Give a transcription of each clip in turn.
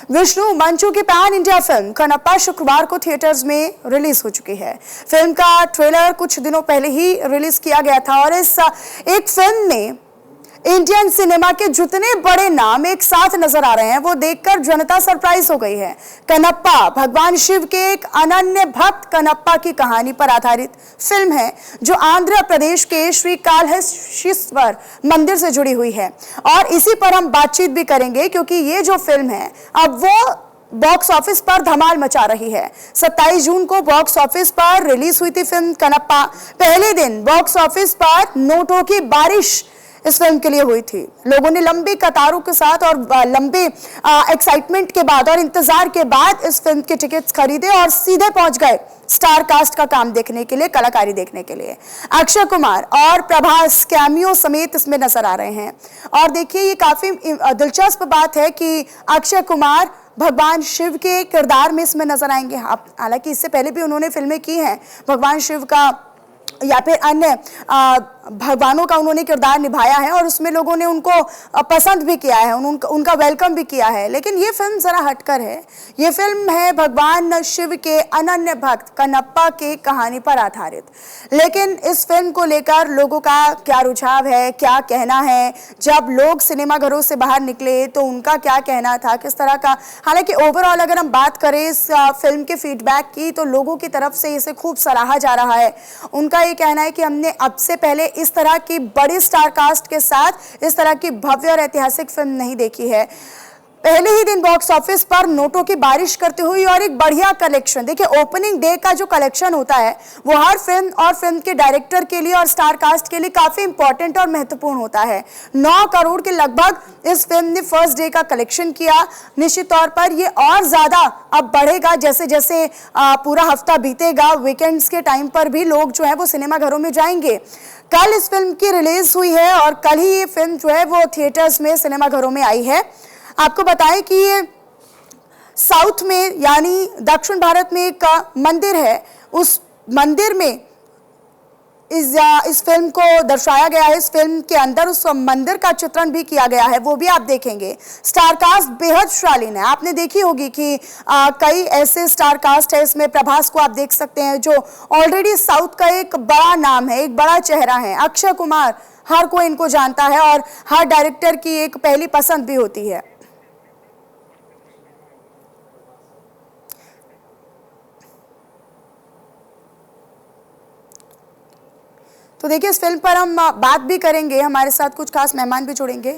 विष्णु मंचू की pan India film Kannappa शुक्रवार को थिएटर्स में रिलीज हो चुकी है। फिल्म का ट्रेलर कुछ दिनों पहले ही रिलीज किया गया था और इस एक फिल्म में इंडियन सिनेमा के जितने बड़े नाम एक साथ नजर आ रहे हैं वो देखकर जनता सरप्राइज हो गई है। कनप्पा भगवान शिव के एक अनन्य भक्त कनप्पा की कहानी पर आधारित फिल्म है जो आंध्र प्रदेश के श्री कालहस्तीश्वर मंदिर से जुड़ी हुई है और इसी पर हम बातचीत भी करेंगे क्योंकि ये जो फिल्म है अब वो बॉक्स ऑफिस पर धमाल मचा रही है। 27 जून को बॉक्स ऑफिस पर रिलीज हुई थी फिल्म कनप्पा। पहले दिन बॉक्स ऑफिस पर नोटों की बारिश इस फिल्म के लिए हुई थी। लोगों ने लंबी कतारों के साथ और लंबे एक्साइटमेंट के बाद और इंतजार के बाद इस फिल्म के टिकट्स खरीदे और सीधे पहुंच गए स्टार कास्ट का काम देखने के लिए, कलाकारी देखने के लिए। अक्षय कुमार और प्रभास कैमियो समेत इसमें नजर आ रहे हैं और देखिए ये काफी दिलचस्प बात है कि अक्षय कुमार भगवान शिव के किरदार में इसमें नजर आएंगे। हालांकि इससे पहले भी उन्होंने फिल्में की हैं भगवान शिव का या फिर अन्य भगवानों का उन्होंने किरदार निभाया है और उसमें लोगों ने उनको पसंद भी किया है, उनका वेलकम भी किया है। लेकिन ये फिल्म जरा हटकर है। ये फिल्म है भगवान शिव के अनन्य भक्त कनप्पा की कहानी पर आधारित। लेकिन इस फिल्म को लेकर लोगों का क्या रुझाव है, क्या कहना है, जब लोग सिनेमा घरों से बाहर निकले तो उनका क्या कहना था, किस तरह का। हालांकि ओवरऑल अगर हम बात करें इस फिल्म के फीडबैक की तो लोगों की तरफ से इसे खूब सराहा जा रहा है। उनका ये कहना है कि हमने अब से पहले इस तरह की बड़ी स्टार कास्ट के साथ इस तरह की भव्य और ऐतिहासिक फिल्म नहीं देखी है। पहले ही दिन बॉक्स ऑफिस पर नोटों की बारिश करते हुए और एक बढ़िया कलेक्शन। देखिए ओपनिंग डे का जो कलेक्शन होता है वो हर फिल्म और फिल्म के डायरेक्टर के लिए और स्टार कास्ट के लिए काफी इंपॉर्टेंट और महत्वपूर्ण होता है। 9 करोड़ के लगभग इस फिल्म ने फर्स्ट डे का कलेक्शन किया। निश्चित तौर पर ये और ज्यादा अब बढ़ेगा जैसे जैसे पूरा हफ्ता बीतेगा। वीकेंड्स के टाइम पर भी लोग जो है वो सिनेमा घरों में जाएंगे। कल इस फिल्म की रिलीज हुई है और कल ही ये फिल्म जो है वो थिएटर्स में सिनेमा घरों में आई है। आपको बताएं कि ये साउथ में यानी दक्षिण भारत में एक मंदिर है, उस मंदिर में इस फिल्म को दर्शाया गया है। इस फिल्म के अंदर उस मंदिर का चित्रण भी किया गया है, वो भी आप देखेंगे। स्टार कास्ट बेहद शालीन है। आपने देखी होगी कि कई ऐसे स्टार कास्ट है। इसमें प्रभास को आप देख सकते हैं जो ऑलरेडी साउथ का एक बड़ा नाम है, एक बड़ा चेहरा है। अक्षय कुमार, हर कोई इनको जानता है और हर डायरेक्टर की एक पहली पसंद भी होती है। तो देखिए इस फिल्म पर हम बात भी करेंगे, हमारे साथ कुछ खास मेहमान भी जुड़ेंगे।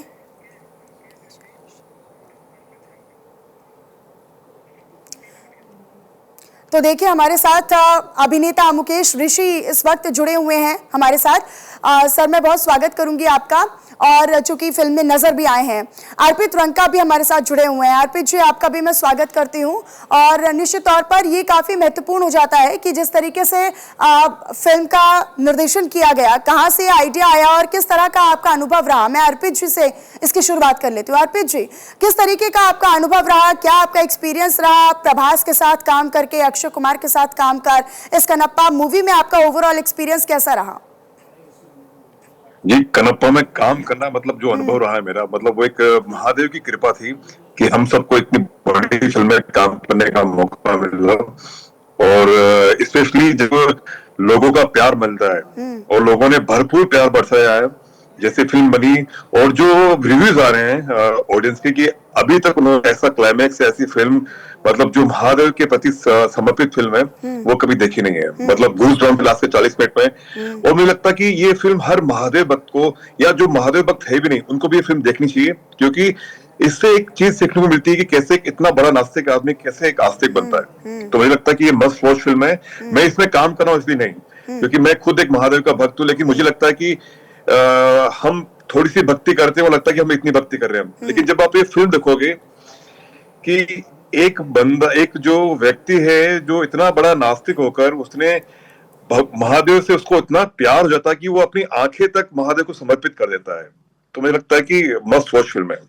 तो देखिए हमारे साथ अभिनेता मुकेश ऋषि इस वक्त जुड़े हुए हैं हमारे साथ। सर मैं बहुत स्वागत करूंगी आपका और चूंकि फिल्म में नजर भी आए हैं। अर्पित रंका भी हमारे साथ जुड़े हुए हैं। अर्पित जी आपका भी मैं स्वागत करती हूं और निश्चित तौर पर ये काफी महत्वपूर्ण हो जाता है कि जिस तरीके से फिल्म का निर्देशन किया गया, कहाँ से आइडिया आया और किस तरह का आपका अनुभव रहा। मैं अर्पित जी से इसकी शुरुआत कर लेती हूँ। अर्पित जी, किस तरीके का आपका अनुभव रहा, क्या आपका एक्सपीरियंस रहा प्रभास के साथ काम करके, अक्षय कुमार के साथ काम कर, इस कनप्पा मूवी में आपका ओवरऑल एक्सपीरियंस कैसा रहा? जी, कनप्पा में काम करना मतलब जो अनुभव रहा है मेरा, मतलब वो एक महादेव की कृपा थी कि हम सबको इतनी बड़ी फिल्म में काम करने का मौका मिला और स्पेशली जब लोगों का प्यार मिलता है और लोगों ने भरपूर प्यार बरसाया है जैसे फिल्म बनी। और जो रिव्यूज आ रहे हैं ऑडियंस के कि अभी तक उन्होंने ऐसा क्लाइमैक्स, ऐसी फिल्म मतलब जो महादेव के प्रति समर्पित फिल्म है वो कभी देखी नहीं है। मतलब गूज बम्प लास्ट के 40 मिनट में। और मुझे लगता है कि ये फिल्म हर महादेव भक्त को या जो महादेव भक्त है भी नहीं उनको भी ये फिल्म देखनी चाहिए क्योंकि इससे एक चीज सीखने को मिलती है कि कैसे एक इतना बड़ा नास्तिक आदमी कैसे एक आस्तिक बनता है। तो मुझे लगता है कि ये मस्ट वॉच फिल्म है। मैं इसमें काम कर रहा हूँ इसलिए नहीं क्योंकि मैं खुद एक महादेव का भक्त हूँ, लेकिन मुझे लगता है कि हम थोड़ी सी भक्ति करते हैं, वो लगता है कि हम इतनी भक्ति कर रहे हैं। लेकिन जब आप ये फिल्म देखोगे कि एक बंदा, एक जो व्यक्ति है जो इतना बड़ा नास्तिक होकर उसने महादेव से उसको इतना प्यार हो जाता है कि वो अपनी आंखें तक महादेव को समर्पित कर देता है। तो मुझे लगता है कि मस्ट वॉच फिल्म है।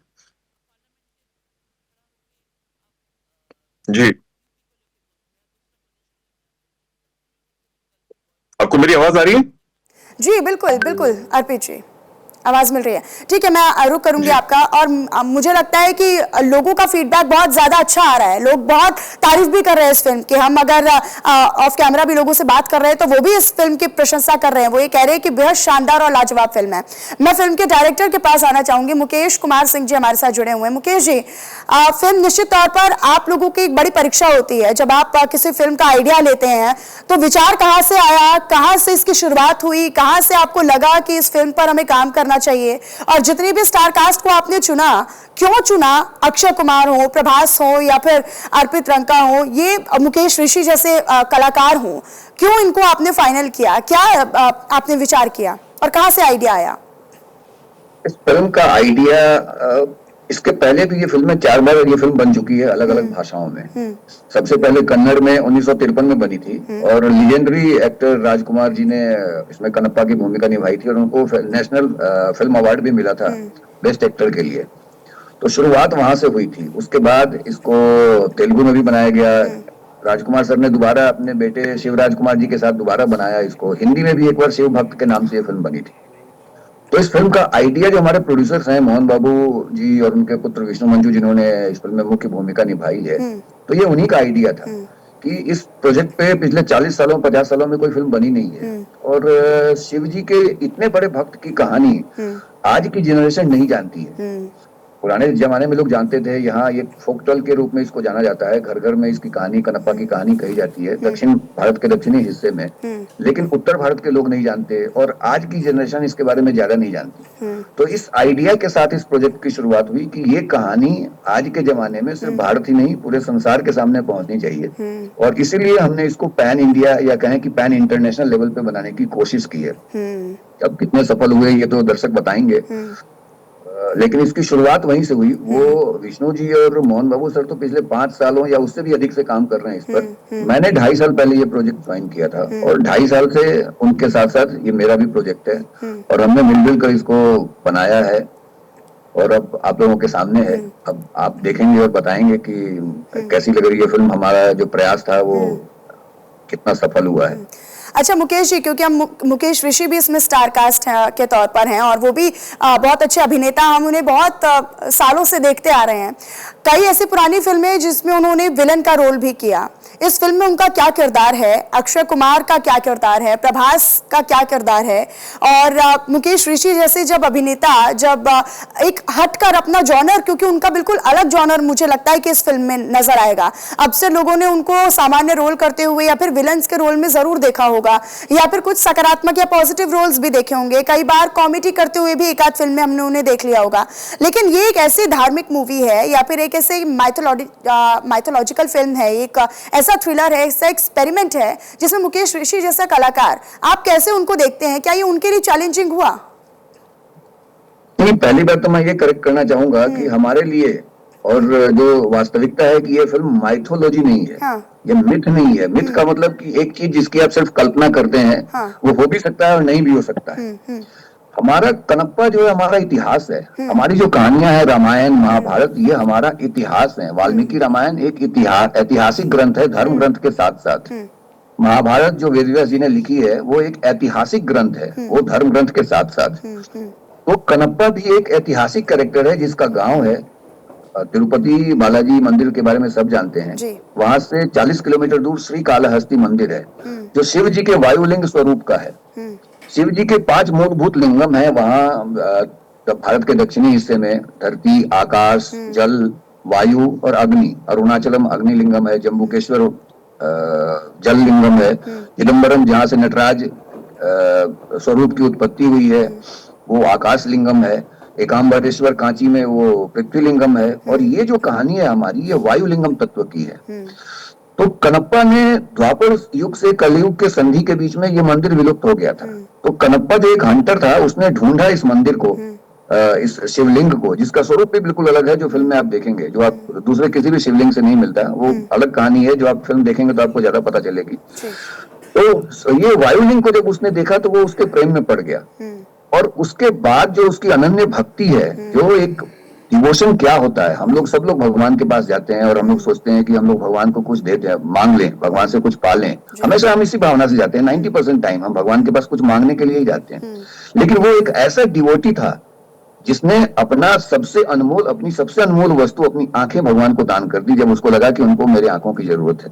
जी, आपको मेरी आवाज आ रही है? जी बिल्कुल बिल्कुल अर्पित जी। आवाज मिल रही है, ठीक है। मैं रुक करूंगी आपका। और मुझे लगता है कि लोगों का फीडबैक बहुत ज्यादा अच्छा आ रहा है, लोग बहुत तारीफ भी कर रहे हैं इस फिल्म की। हम अगर ऑफ कैमरा भी लोगों से बात कर रहे हैं तो वो भी इस फिल्म की प्रशंसा कर रहे हैं। वो ये कह रहे हैं कि बेहद शानदार और लाजवाब फिल्म है। मैं फिल्म के डायरेक्टर के पास आना चाहूंगी, मुकेश कुमार सिंह जी हमारे साथ जुड़े हुए हैं। मुकेश जी, फिल्म निश्चित तौर पर आप लोगों की एक बड़ी परीक्षा होती है। जब आप किसी फिल्म का आइडिया लेते हैं तो विचार कहाँ से आया, कहाँ से इसकी शुरुआत हुई, कहाँ से आपको लगा कि इस फिल्म पर हमें काम करना चाहिए, और जितनी भी स्टार कास्ट को आपने चुना, क्यों चुना? अक्षय कुमार हो, प्रभास हो या फिर अर्पित रंका हो, ये मुकेश ऋषि जैसे कलाकार हो, क्यों इनको आपने फाइनल किया? क्या आपने विचार किया और कहाँ से आइडिया आया? इस फिल्म का आइडिया, इसके पहले भी ये फिल्में 4 बार ये फिल्म बन चुकी है अलग अलग भाषाओं में। सबसे पहले कन्नड़ में 1953 में बनी थी और लीजेंडरी एक्टर राजकुमार जी ने इसमें कनप्पा की भूमिका निभाई थी और उनको नेशनल फिल्म अवार्ड भी मिला था बेस्ट एक्टर के लिए। तो शुरुआत वहां से हुई थी। उसके बाद इसको तेलुगु में भी बनाया गया। राजकुमार सर ने दोबारा अपने बेटे शिवराज कुमार जी के साथ दोबारा बनाया इसको। हिंदी में भी एक बार शिव भक्त के नाम से ये फिल्म बनी थी। तो इस फिल्म का आइडिया जो हमारे प्रोड्यूसर्स हैं मोहन बाबू जी और उनके पुत्र विष्णु मंजू जिन्होंने इस फिल्म में मुख्य भूमिका निभाई है, तो ये उन्हीं का आइडिया था कि इस प्रोजेक्ट पे पिछले 40 सालों 50 सालों में कोई फिल्म बनी नहीं है और शिव जी के इतने बड़े भक्त की कहानी आज की जनरेशन नहीं जानती है। पुराने जमाने में लोग जानते थे। यहाँ ये फोकटेल के रूप में इसको जाना जाता है। घर घर में इसकी कहानी, कनप्पा की कहानी कही जाती है दक्षिण भारत के दक्षिणी हिस्से में, लेकिन उत्तर भारत के लोग नहीं जानते और आज की जनरेशन इसके बारे में ज्यादा नहीं जानती। तो इस आइडिया के साथ इस प्रोजेक्ट की शुरुआत हुई कि ये कहानी आज के जमाने में सिर्फ भारत ही नहीं पूरे संसार के सामने पहुंचनी चाहिए और इसीलिए हमने इसको पैन इंडिया या कहें कि पैन इंटरनेशनल लेवल पे बनाने की कोशिश की है। अब कितने सफल हुए ये तो दर्शक बताएंगे, लेकिन इसकी शुरुआत वहीं से हुई। वो विष्णु जी और मोहन बाबू सर तो पिछले 5 सालों या उससे भी अधिक से काम कर रहे हैं इस पर। मैंने 2.5 साल पहले ये प्रोजेक्ट ज्वाइन किया था और 2.5 साल से उनके साथ साथ ये मेरा भी प्रोजेक्ट है और हमने मिलजुल कर इसको बनाया है और अब आप लोगों के सामने है। अब आप देखेंगे और बताएंगे कि कैसी लग रही है फिल्म। हमारा जो प्रयास था वो कितना सफल हुआ है। अच्छा मुकेश जी, क्योंकि हम मुकेश ऋषि भी इसमें स्टार कास्ट के तौर पर हैं और वो भी बहुत अच्छे अभिनेता, हम उन्हें बहुत सालों से देखते आ रहे हैं। कई ऐसी पुरानी फिल्में जिसमें उन्होंने विलन का रोल भी किया, इस फिल्म में उनका क्या किरदार है? अक्षय कुमार का क्या किरदार है? प्रभास का क्या किरदार है? और मुकेश ऋषि जैसे जब अभिनेता जब एक हटकर अपना जॉनर, क्योंकि उनका बिल्कुल अलग जॉनर मुझे लगता है कि इस फिल्म में नजर आएगा। अब से लोगों ने उनको सामान्य रोल करते हुए या फिर विलन्स के रोल में जरूर देखा होगा या फिर कुछ सकारात्मक या पॉजिटिव रोल्स भी देखे होंगे। कई बार कॉमेडी करते हुए भी एक आध फिल्म में हमने उन्हें देख लिया होगा। लेकिन ये एक ऐसी धार्मिक मूवी है या फिर एक ऐसे माइथोलॉजिकल फिल्म है, एक ऐसा थ्रिलर है, ऐसा एक्सपेरिमेंट है जिसमें मुकेश ऋषि जैसा कलाकार, आप कैसे उनको देखते हैं? क्या ये उनके लिए चैलेंजिंग हुआ? नहीं, पहली बार तो मैं ये करेक्ट करना चाहूंगा कि हमारे लिए और जो वास्तविकता है कि ये फिल्म माइथोलॉजी नहीं है। हाँ। ये मिथ नहीं है। मिथ का मतलब कि एक चीज जिसकी आप सिर्फ कल्पना करते हैं, हाँ। वो हो भी सकता है और नहीं भी हो सकता है। हमारा कनप्पा जो है हमारा इतिहास है। हमारी जो कहानियां हैं रामायण महाभारत, ये हमारा इतिहास है। वाल्मीकि रामायण एक ऐतिहासिक ग्रंथ है धर्म ग्रंथ के साथ साथ। महाभारत जो वेदव्यास जी ने लिखी है वो एक ऐतिहासिक ग्रंथ है, वो धर्म ग्रंथ के साथ साथ। तो कनप्पा भी एक ऐतिहासिक कैरेक्टर है जिसका गांव है तिरुपति बालाजी मंदिर के बारे में सब जानते हैं। वहां से 40 किलोमीटर दूर श्री कालहस्ती मंदिर है जो शिव जी के वायुलिंग स्वरूप का है। शिव जी के 5 मूलभूत लिंगम है वहां भारत के दक्षिणी हिस्से में। धरती, आकाश, जल, वायु और अग्नि। अरुणाचलम अग्निलिंगम है, जम्बुकेश्वर जल लिंगम है, चिदम्बरम जहां से नटराज स्वरूप की उत्पत्ति हुई है वो आकाश लिंगम है, एकांबरेश्वर कांची में वो पृथ्वीलिंगम है। और ये जो कहानी है हमारी ये वायुलिंगम तत्व की है। तो कनप्पा ने द्वापर युग से कलयुग के संधि के बीच में ये मंदिर विलुप्त हो गया था। तो कनप्पा जो एक हंटर था उसने ढूंढा इस मंदिर को, इस शिवलिंग को, जिसका स्वरूप भी बिल्कुल अलग है जो फिल्म में आप देखेंगे, जो आप दूसरे किसी भी शिवलिंग से नहीं मिलता। वो अलग कहानी है, जो आप फिल्म देखेंगे तो आपको ज्यादा पता चलेगी। तो ये वायुलिंग को जब उसने देखा तो वो उसके प्रेम में पड़ गया और उसके बाद जो उसकी अनन्य भक्ति है, जो एक डिवोशन क्या होता है। हम लोग सब लोग भगवान के पास जाते हैं और हम लोग सोचते हैं कि हम लोग भगवान को कुछ दे दें, मांग लें, भगवान से कुछ पा लें। हमेशा हम इसी भावना से जाते हैं। 90% टाइम हम भगवान के पास कुछ मांगने के लिए ही जाते हैं। लेकिन वो एक ऐसा डिवोटी था जिसने अपना अपनी सबसे अनमोल वस्तु, अपनी आंखें भगवान को दान कर दी, जब उसको लगा कि उनको मेरे आंखों की जरूरत है।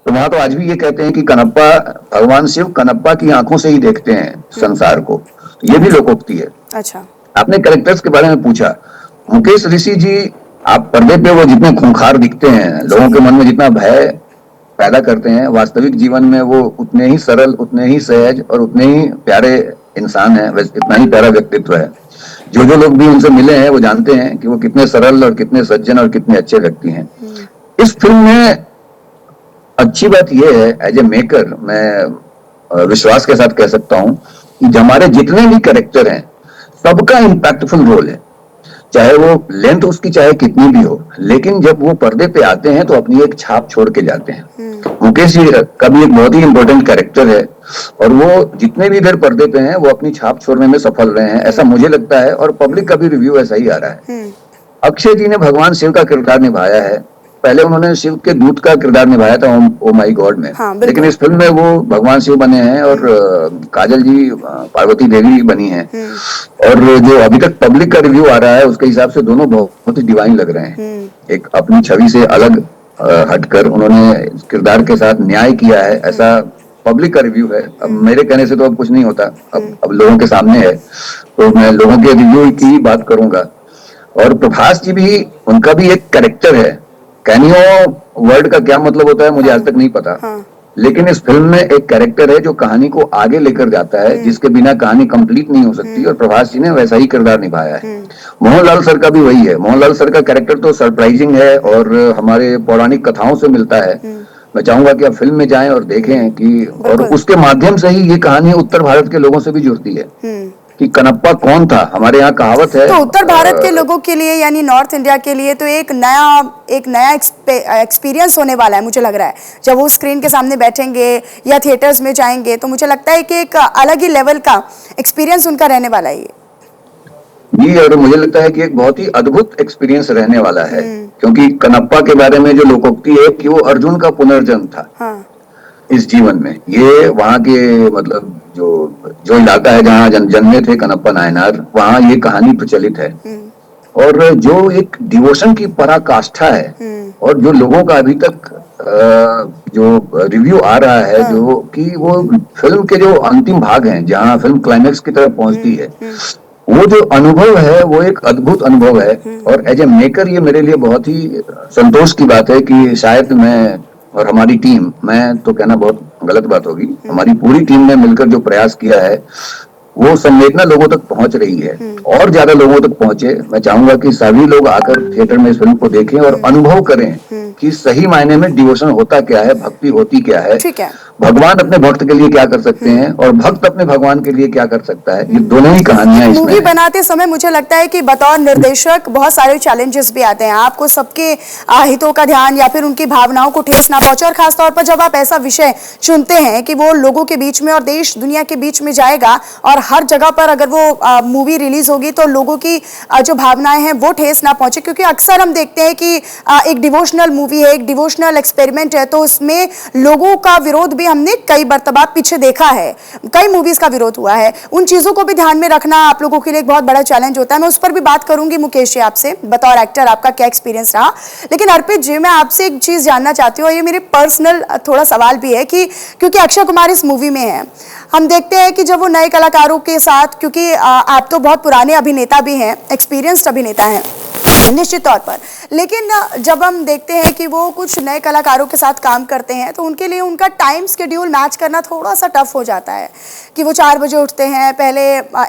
तो वहां तो आज भी ये कहते हैं कि कनप्पा, भगवान शिव कनप्पा की आंखों से ही देखते हैं संसार को। तो ये भी लोकोक्ति है। अच्छा, आपने कैरेक्टर्स के बारे में पूछा। मुकेश ऋषि जी, आप पर्दे पे वो जितने खूंखार दिखते हैं, लोगों के मन में जितना भय पैदा करते हैं, वास्तविक जीवन में वो उतने ही सरल, उतने ही सहज और उतने ही प्यारे इंसान है, इतना ही प्यारा व्यक्तित्व है। जो लोग भी उनसे मिले हैं वो जानते हैं कि वो कितने सरल और कितने सज्जन और कितने अच्छे व्यक्ति हैं। इस फिल्म में अच्छी बात यह है, एज ए मेकर मैं विश्वास के साथ कह सकता हूं कि हमारे जितने भी कैरेक्टर हैं सबका इम्पैक्टफुल रोल है, चाहे वो लेंथ उसकी चाहे कितनी भी हो, लेकिन जब वो पर्दे पे आते हैं तो अपनी एक छाप छोड़ के जाते हैं। मुकेश जी का भी एक बहुत ही इंपॉर्टेंट कैरेक्टर है और वो जितने भी इधर पर्दे पे हैं वो अपनी छाप छोड़ने में सफल रहे हैं, ऐसा मुझे लगता है। और पब्लिक का भी रिव्यू ऐसा ही आ रहा है। अक्षय जी ने भगवान शिव का किरदार निभाया है। पहले उन्होंने शिव के दूत का किरदार निभाया था ओ माई गॉड में, लेकिन इस फिल्म में वो भगवान शिव बने हैं और काजल जी पार्वती देवी बनी हैं। और जो अभी तक पब्लिक का रिव्यू आ रहा है उसके हिसाब से दोनों बहुत ही डिवाइन लग रहे हैं। एक अपनी छवि से अलग हटकर उन्होंने किरदार के साथ न्याय किया है, ऐसा पब्लिक का रिव्यू है। अब मेरे कहने से तो अब कुछ नहीं होता, अब लोगों के सामने है, तो मैं लोगों के रिव्यू की ही बात करूंगा। और प्रभास जी भी, उनका भी एक कैरेक्टर है। कैनियो वर्ड का क्या मतलब होता है मुझे आज तक नहीं पता, लेकिन इस फिल्म में एक कैरेक्टर है जो कहानी को आगे लेकर जाता है, जिसके बिना कहानी कंप्लीट नहीं हो सकती, और प्रभास जी ने वैसा ही किरदार निभाया है। मोहनलाल सर का भी वही है। मोहनलाल सर का कैरेक्टर तो सरप्राइजिंग है और हमारे पौराणिक कथाओं से मिलता है। मैं चाहूंगा कि आप फिल्म में जाएं और देखें कि, और उसके माध्यम से ही ये कहानी उत्तर भारत के लोगों से भी जुड़ती है कि कनप्पा कौन था। हमारे यहाँ कहावत है, तो उत्तर भारत के लोगों के लिए यानी नॉर्थ इंडिया के लिए तो एक नया एक्सपीरियंस होने वाला है। मुझे लग रहा है जब वो स्क्रीन के सामने बैठेंगे या थिएटर्स में जाएंगे तो मुझे लगता है कि एक अलग ही लेवल का एक्सपीरियंस उनका रहने वाला है जी। और मुझे लगता है कि एक बहुत ही अद्भुत एक्सपीरियंस रहने वाला है, क्योंकि कनप्पा के बारे में जो लोकोक्ति है कि वो अर्जुन का पुनर्जन्म था इस जीवन में। ये वहाँ के मतलब जो इलाका है जहाँ जन्मे थे कनप्पा नायनार, वहाँ ये कहानी प्रचलित है। और जो एक डिवोशन की पराकाष्ठा है और जो लोगों का अभी तक जो रिव्यू आ रहा है, जो कि वो फिल्म के जो अंतिम भाग हैं जहाँ फिल्म क्लाइमेक्स की तरफ पहुंचती है, वो जो अनुभव है वो एक अद्भुत अनुभव है। और एज ए मेकर ये मेरे लिए बहुत ही संतोष की बात है कि शायद मैं और हमारी टीम, मैं तो कहना बहुत गलत बात होगी, हमारी पूरी टीम ने मिलकर जो प्रयास किया है वो संवेदना लोगों तक पहुंच रही है और ज्यादा लोगों तक पहुंचे। मैं चाहूंगा कि सभी लोग आकर थिएटर में इस फिल्म को देखें और अनुभव करें कि सही मायने में डिवोशन होता क्या है, भक्ति होती क्या है, भगवान अपने भक्त के लिए क्या कर सकते हैं और भक्त अपने भगवान के लिए क्या कर सकता है। ये दोनों ही कहानियां इसमें। मूवी बनाते समय मुझे लगता है कि बतौर निर्देशक बहुत सारे चैलेंजेस भी आते हैं। आपको सबके हितों का ध्यान या फिर उनकी भावनाओं को ठेस ना पहुंचे, और खासतौर पर जब आप ऐसा विषय चुनते हैं कि वो लोगों के बीच में और देश दुनिया के बीच में जाएगा और हर जगह पर अगर वो मूवी रिलीज होगी तो लोगों की जो भावनाएं हैं वो ठेस ना पहुंचे। क्योंकि अक्सर हम देखते हैं कि एक डिवोशनल मूवी है, एक डिवोशनल एक्सपेरिमेंट है, तो उसमें लोगों का विरोध भी हमने कई मर्तबा पीछे देखा है, कई मूवीज का विरोध हुआ है। उन चीजों को भी ध्यान में रखना आप लोगों के लिए एक बहुत बड़ा चैलेंज होता है। मैं उस पर भी बात करूंगी मुकेश जी आपसे, बतौर एक्टर आपका क्या एक्सपीरियंस रहा। लेकिन अर्पित जी, मैं आपसे एक चीज जानना चाहती हूँ, और ये मेरे पर्सनल थोड़ा सवाल भी है कि क्योंकि अक्षय कुमार इस मूवी में है, हम देखते हैं कि जब वो नए कलाकारों के साथ, क्योंकि आप तो बहुत पुराने अभिनेता भी हैं, एक्सपीरियंस्ड अभिनेता हैं निश्चित तौर पर, लेकिन जब हम देखते हैं कि वो कुछ नए कलाकारों के साथ काम करते हैं तो उनके लिए उनका टाइम शेड्यूल मैच करना थोड़ा सा टफ हो जाता है। कि वो 4 बजे उठते हैं, पहले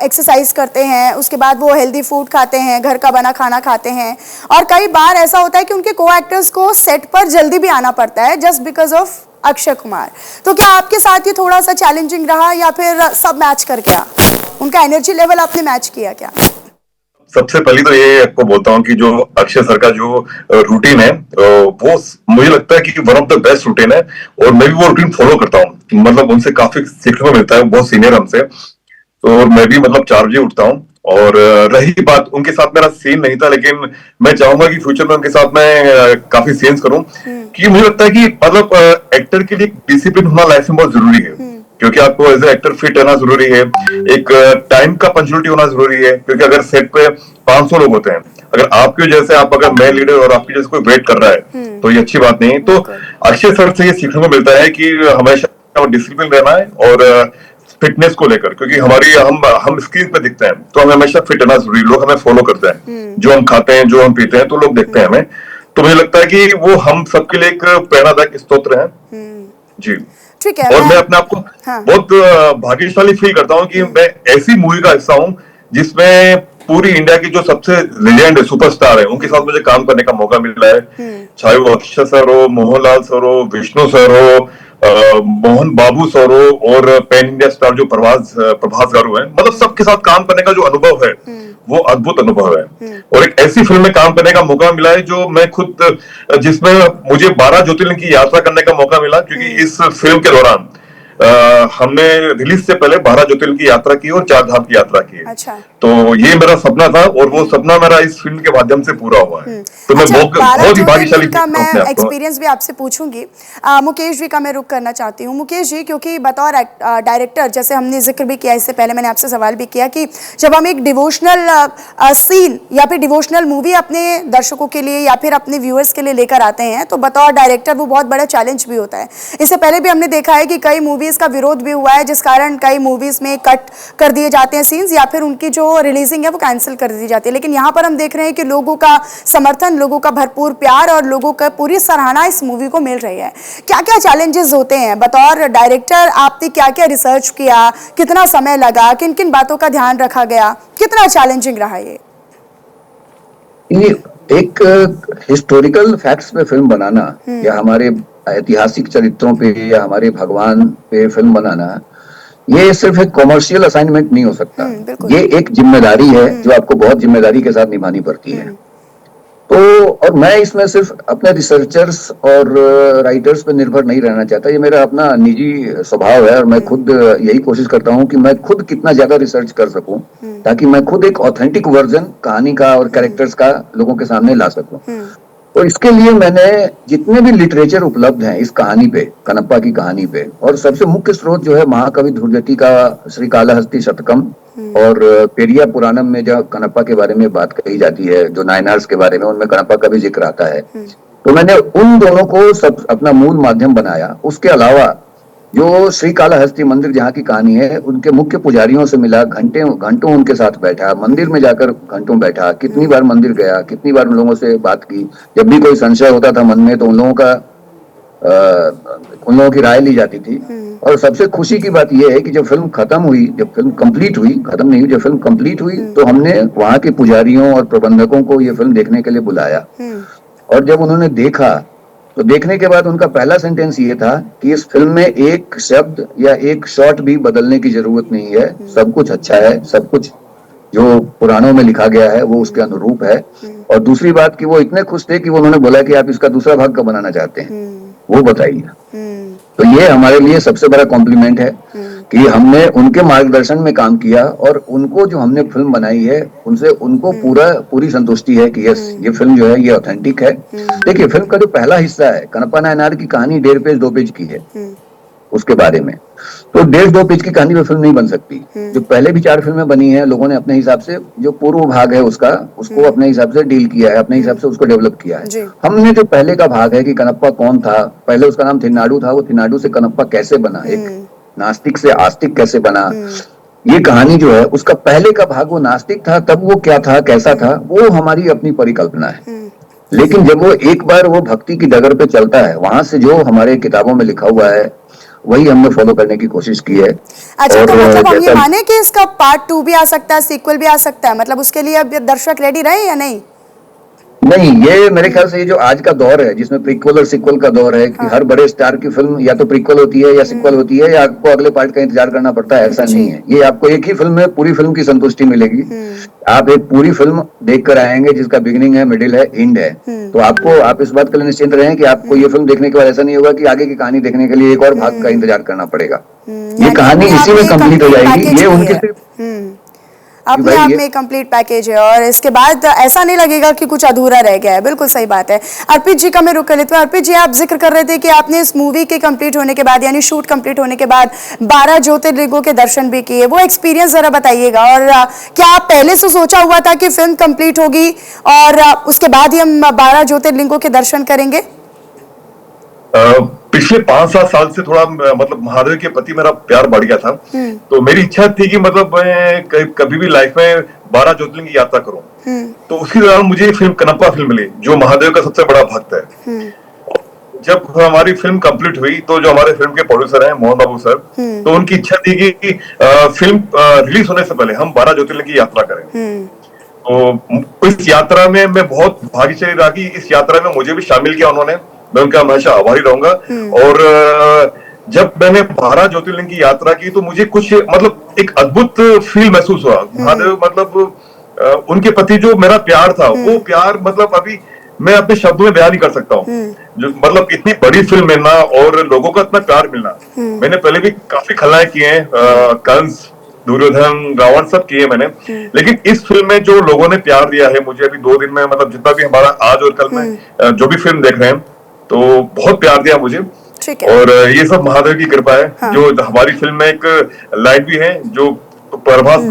एक्सरसाइज करते हैं, उसके बाद वो हेल्दी फूड खाते हैं, घर का बना खाना खाते हैं, और कई बार ऐसा होता है कि उनके को एक्टर्स को सेट पर जल्दी भी आना पड़ता है just because of Akshay Kumar. तो क्या आपके साथ ये थोड़ा सा चैलेंजिंग रहा या फिर सब मैच कर गया, उनका एनर्जी लेवल आपने मैच किया क्या? सबसे पहले तो ये आपको बोलता हूँ कि जो अक्षय सर का जो रूटीन है वो मुझे लगता है कि one of the best routine है, और मैं भी वो रूटीन फॉलो करता हूँ। मतलब उनसे काफी सीखने को मिलता है, बहुत सीनियर हमसे। तो मैं भी मतलब 4 बजे उठता हूँ और रही बात, उनके साथ मेरा सीन नहीं था, लेकिन मैं चाहूंगा कि फ्यूचर में उनके साथ मैं काफी सीन्स करूं, कि मुझे लगता है कि मतलब एक्टर के लिए डिसिप्लिन होना लाइफ में बहुत जरूरी है, क्योंकि आपको एज ए एक्टर फिट रहना जरूरी है, एक टाइम का पंक्चुअलिटी होना जरूरी है, क्योंकि अगर सेट पे 500 लोग होते हैं, अगर आपके जैसे अगर मैं लीडर और आपके जैसे कोई वेट कर रहा है तो ये अच्छी बात नहीं है। तो अक्षय सर से ये सीखने को मिलता है कि हमेशा डिसिप्लिन रहना है और फिटनेस को लेकर, क्योंकि हमारी हम स्क्रीन पे दिखते हैं तो हमें हमेशा फिट रहना जरूरी, लोग हमें फॉलो करते हैं, जो हम खाते हैं जो हम पीते हैं तो लोग देखते हैं हमें, तो मुझे लगता है कि वो हम सबके लिए एक प्रेरणादायक स्तोत्र है जी। ठीक है, और मैं अपने आप को बहुत भाग्यशाली फील करता हूँ कि मैं ऐसी मूवी का हिस्सा हूँ जिसमें पूरी इंडिया की जो सबसे लेजेंड सुपरस्टार है उनके साथ मुझे काम करने का मौका मिला है, चाहे वो अक्षय सर हो, मोहनलाल सर हो, विष्णु सर हो, मोहन बाबू सर हो, और पैन इंडिया स्टार जो प्रभास गारू है, मतलब सबके साथ काम करने का जो अनुभव है वो अद्भुत अनुभव है। और एक ऐसी फिल्म में काम करने का मौका मिला है जो मैं खुद, जिसमें मुझे 12 ज्योतिर्लिंग की यात्रा करने का मौका मिला, क्योंकि इस फिल्म के दौरान हमने रिलीज से पहले 12 ज्योतिर्लिंग की यात्रा की और 4 धाम की यात्रा की है। अच्छा। तो ये मेरा सपना था और वो सपना मेरा इस फिल्म के माध्यम से पूरा हुआ है। तो मैं बहुत ही भाग्यशाली का मैं एक्सपीरियंस भी आपसे पूछूंगी। मुकेश जी का मैं रुख करना चाहती हूँ। मुकेश जी, क्योंकि बतौर डायरेक्टर, जैसे हमने जिक्र भी किया, इससे पहले मैंने आपसे सवाल भी किया कि जब हम एक डिवोशनल सीन या फिर डिवोशनल मूवी अपने दर्शकों के लिए या फिर अपने व्यूअर्स के लिए लेकर आते हैं तो बतौर डायरेक्टर वो बहुत बड़ा चैलेंज भी होता है। इससे पहले भी हमने देखा है कि कई मूवीज का विरोध भी हुआ है, जिस कारण कई मूवीज में कट कर दिए जाते हैं सीन्स या फिर उनकी जो रिलीजिंग है वो कैंसिल कर दी जाती है। लेकिन यहाँ पर हम देख रहे हैं कि लोगों का समर्थन, लोगों का भरपूर प्यार और लोगों का पूरी सराहना इस मूवी को मिल रही है। क्या क्या चैलेंजेस होते हैं बतौर डायरेक्टर? आपने क्या क्या रिसर्च किया, कितना समय लगा, किन किन बातों का ध्यान रखा गया, कितना चैलेंजिंग रहा ये? एक हिस्टोरिकल फैक्ट्स पे फिल्म बनाना या हमारे ऐतिहासिक चरित्रों पे या हमारे भगवान पे फिल्म बनाना, ये सिर्फ एक कॉमर्शियल असाइनमेंट नहीं हो सकता। ये एक जिम्मेदारी है जो आपको बहुत जिम्मेदारी के साथ निभानी पड़ती है। तो और मैं इसमें सिर्फ अपने रिसर्चर्स और राइटर्स पे निर्भर नहीं रहना चाहता, ये मेरा अपना निजी स्वभाव है और मैं खुद यही कोशिश करता हूँ कि मैं खुद कितना ज्यादा रिसर्च कर सकूं ताकि मैं खुद एक ऑथेंटिक वर्जन कहानी का और कैरेक्टर्स का लोगों के सामने ला सकूं। तो इसके लिए मैंने जितने भी लिटरेचर उपलब्ध हैं इस कहानी पे, कनप्पा की कहानी पे, और सबसे मुख्य स्रोत जो है महाकवि ध्रुवजति का श्रीकालहस्ती शतकम और पेरिया पुराणम में जो कनप्पा के बारे में बात कही जाती है, जो नायनार्स के बारे में, उनमें कनप्पा का भी जिक्र आता है। तो मैंने उन दोनों को सब अपना मूल माध्यम बनाया। उसके अलावा जो श्रीकालहस्ती मंदिर जहाँ की कहानी है, उनके मुख्य पुजारियों से मिला, घंटों उनके साथ बैठा, मंदिर में जाकर घंटों बैठा, कितनी बार मंदिर गया, कितनी बार उन लोगों से बात की। जब भी कोई संशय होता था मन में तो उन लोगों की राय ली जाती थी। और सबसे खुशी की बात यह है कि जब फिल्म खत्म हुई, जब फिल्म कंप्लीट हुई, खत्म नहीं हुई, जब फिल्म कंप्लीट हुई तो हमने वहां के पुजारियों और प्रबंधकों को ये फिल्म देखने के लिए बुलाया। और जब उन्होंने देखा तो देखने के बाद उनका पहला सेंटेंस ये था कि इस फिल्म में एक शब्द या एक शॉट भी बदलने की जरूरत नहीं है, सब कुछ अच्छा है, सब कुछ जो पुराणों में लिखा गया है वो उसके अनुरूप है। और दूसरी बात कि वो इतने खुश थे कि वो उन्होंने बोला कि आप इसका दूसरा भाग कब बनाना चाहते हैं, वो बताइए। तो ये हमारे लिए सबसे बड़ा कॉम्प्लीमेंट है कि हमने उनके मार्गदर्शन में काम किया और उनको जो हमने फिल्म बनाई है उनसे उनको पूरी संतुष्टि है कि यस, ये फिल्म जो है ये ऑथेंटिक है। देखिए, फिल्म का जो पहला हिस्सा है कनप्पा नायनार की कहानी 1.5 पेज 2 पेज की है उसके बारे में, तो 1.5 2 पेज की कहानी में फिल्म नहीं बन सकती। जो पहले भी 4 फिल्में बनी हैं, लोगों ने अपने हिसाब से जो पूर्व भाग है उसको अपने हिसाब से डील किया है, अपने हिसाब से उसको डेवलप किया है। हमने जो पहले का भाग है कि कनप्पा कौन था, पहले उसका नाम थिन्नाडु था, वो थिन्नाडु से कनप्पा कैसे बना, एक नास्तिक से आस्तिक कैसे बना, ये कहानी जो है उसका पहले का भाग वो नास्तिक था, तब वो क्या था, कैसा था, वो हमारी अपनी परिकल्पना है। लेकिन जब वो एक बार वो भक्ति की डगर पे चलता है, वहां से जो हमारे किताबों में लिखा हुआ है वही हमने फॉलो करने की कोशिश की है। अच्छा, तो मतलब हम ये माने कि इसका पार्ट 2 भी आ सकता है, सीक्वल भी आ सकता है, मतलब उसके लिए अब दर्शक रेडी रहे या नहीं? नहीं, ये मेरे ख्याल से ये जो आज का दौर है जिसमें प्रीक्वल और सीक्वल का दौर है कि हर बड़े स्टार की फिल्म या तो प्रीक्वल होती है या सीक्वल होती है या आपको अगले पार्ट का इंतजार करना पड़ता है, ऐसा नहीं है। ये आपको एक ही फिल्म में पूरी फिल्म की संतुष्टि मिलेगी। आप एक पूरी फिल्म देख कर आएंगे जिसका बिगिनिंग है, मिडिल है, एंड है। तो आप इस बात के लिए निश्चिंत रहें कि आपको ये फिल्म देखने के बाद ऐसा नहीं होगा कि आगे की कहानी देखने के लिए एक और भाग का इंतजार करना पड़ेगा। ये कहानी इसी में कंप्लीट हो जाएगी। ये उनके अपने भाई आप ये में कंप्लीट पैकेज है और इसके बाद ऐसा नहीं लगेगा कि कुछ अधूरा रह गया है। बिल्कुल सही बात है। अर्पित जी का मैं रुक कर लेती हूँ। अर्पित जी, आप जिक्र कर रहे थे कि आपने इस मूवी के कंप्लीट होने के बाद यानी शूट कंप्लीट होने के बाद 12 ज्योतिर्लिंगों के दर्शन भी किए। वो एक्सपीरियंस जरा बताइएगा। और क्या आप पहले से सोचा हुआ था कि फिल्म कंप्लीट होगी और उसके बाद ही हम 12 ज्योतिर्लिंगों के दर्शन करेंगे? पिछले 5-7 साल से थोड़ा मतलब महादेव के प्रति मेरा प्यार बढ़ गया था। तो मेरी इच्छा थी कि मतलब मैं कभी भी लाइफ में 12 ज्योतिर्लिंग की यात्रा करूं। तो उसी दौरान मुझे फिल्म कनप्पा फिल्म मिली, जो महादेव का सबसे बड़ा भक्त है। जब हमारी फिल्म कंप्लीट हुई तो जो हमारे फिल्म के प्रोड्यूसर हैं मोहन बाबू सर, तो उनकी इच्छा थी कि फिल्म रिलीज होने से पहले हम 12 ज्योतिर्लिंग की यात्रा करें। तो इस यात्रा में मैं बहुत भाग्यशाली रहा कि इस यात्रा में मुझे भी शामिल किया उन्होंने। मैं उनका हमेशा आभारी रहूंगा। और जब मैंने 12 ज्योतिर्लिंग की यात्रा की तो मुझे कुछ मतलब एक अद्भुत फील महसूस हुआ। महादेव मतलब उनके प्रति जो मेरा प्यार था, वो प्यार मतलब अभी मैं अपने शब्दों में बयान नहीं कर सकता हूँ। जो मतलब इतनी बड़ी फिल्म मिलना और लोगों का इतना प्यार मिलना। मैंने पहले भी काफी खलनाएं किए हैं, कंस, दुर्योधन, रावण सब किए मैंने, लेकिन इस फिल्म में जो लोगों ने प्यार दिया है मुझे अभी 2 दिन में, मतलब जितना भी हमारा आज और कल में जो भी फिल्म देख रहे हैं, तो बहुत प्यार दिया मुझे। और ये सब महादेव की कृपा है। हाँ। जो हमारी फिल्म में एक लाइन भी है जो प्रभास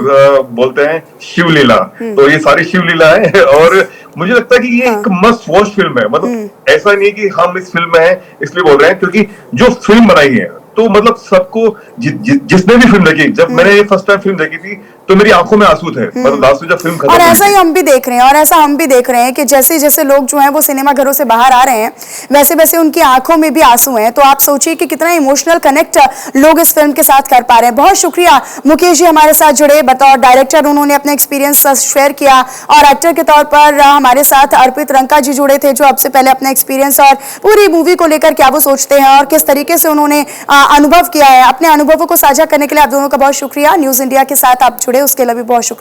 बोलते हैं, शिवलीला। तो ये सारी शिवलीला है और मुझे लगता है कि ये एक मस्ट वॉच फिल्म है। मतलब ऐसा नहीं है कि हम इस फिल्म में हैं इसलिए बोल रहे हैं, क्योंकि जो फिल्म बनाई है तो मतलब सबको जिसने भी फिल्म देखी, जब मैंने ये फर्स्ट टाइम फिल्म देखी थी तो मेरी आंखों में आंसू थे। मतलब लास्ट में जब फिल्म खत्म और ऐसा ही हम भी देख रहे हैं और ऐसा हम भी देख रहे हैं कि जैसे जैसे लोग जो हैं वो सिनेमा घरों से बाहर आ रहे हैं, वैसे वैसे उनकी आंखों में भी आंसू हैं। तो आप सोचिए कि कितना इमोशनल कनेक्ट लोग इस फिल्म के साथ कर पा रहे हैं। बहुत शुक्रिया मुकेश जी हमारे साथ जुड़े। बतौर डायरेक्टर उन्होंने अपना एक्सपीरियंस शेयर किया और एक्टर के तौर पर हमारे साथ अर्पित रंका जी जुड़े थे, जो आपसे पहले अपना एक्सपीरियंस और पूरी मूवी को लेकर क्या वो सोचते हैं और किस तरीके से उन्होंने अनुभव किया है। अपने अनुभवों को साझा करने के लिए आप दोनों का बहुत शुक्रिया। न्यूज इंडिया के साथ आप जुड़े उसके लिए भी बहुत शुक्रिया।